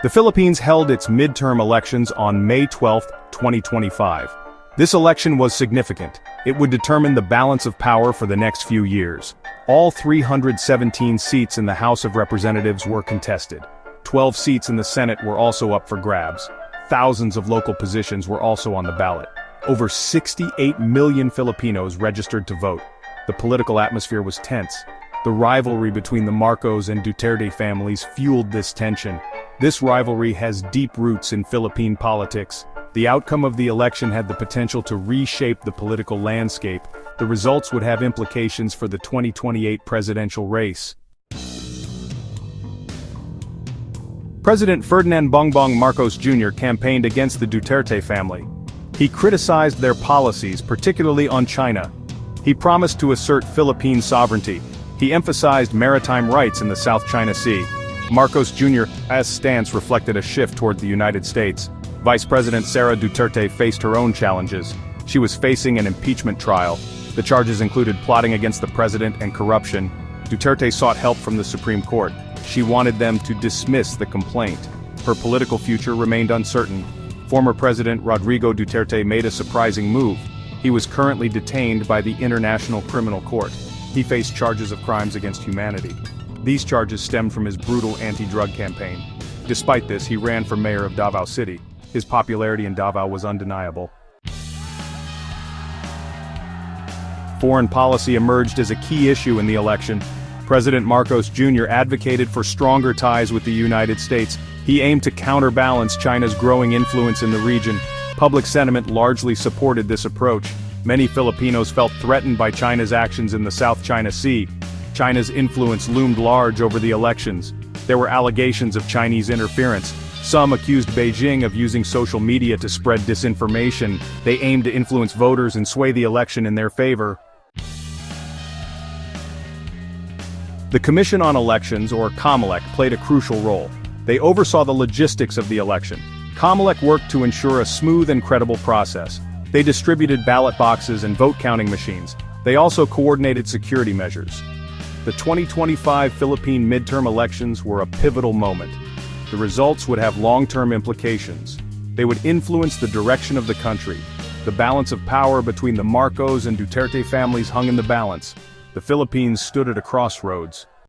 The Philippines held its midterm elections on May 12, 2025. This election was significant. It would determine the balance of power for the next few years. All 317 seats in the House of Representatives were contested. 12 seats in the Senate were also up for grabs. Thousands of local positions were also on the ballot. Over 68 million Filipinos registered to vote. The political atmosphere was tense. The rivalry between the Marcos and Duterte families fueled this tension. This rivalry has deep roots in Philippine politics. The outcome of the election had the potential to reshape the political landscape. The results would have implications for the 2028 presidential race. President Ferdinand Bongbong Marcos Jr. campaigned against the Duterte family. He criticized their policies, particularly on China. He promised to assert Philippine sovereignty. He emphasized maritime rights in the South China Sea. Marcos Jr.'s stance reflected a shift toward the United States. Vice President Sara Duterte faced her own challenges. She was facing an impeachment trial. The charges included plotting against the president and corruption. Duterte sought help from the Supreme Court. She wanted them to dismiss the complaint. Her political future remained uncertain. Former President Rodrigo Duterte made a surprising move. He was currently detained by the International Criminal Court. He faced charges of crimes against humanity. These charges stemmed from his brutal anti-drug campaign. Despite this, he ran for mayor of Davao City. His popularity in Davao was undeniable. Foreign policy emerged as a key issue in the election. President Marcos Jr. advocated for stronger ties with the United States. He aimed to counterbalance China's growing influence in the region. Public sentiment largely supported this approach. Many Filipinos felt threatened by China's actions in the South China Sea. China's influence loomed large over the elections. There were allegations of Chinese interference. Some accused Beijing of using social media to spread disinformation. They aimed to influence voters and sway the election in their favor. The Commission on Elections, or COMELEC, played a crucial role. They oversaw the logistics of the election. COMELEC worked to ensure a smooth and credible process. They distributed ballot boxes and vote counting machines. They also coordinated security measures. The 2025 Philippine midterm elections were a pivotal moment. The results would have long-term implications. They would influence the direction of the country. The balance of power between the Marcos and Duterte families hung in the balance. The Philippines stood at a crossroads.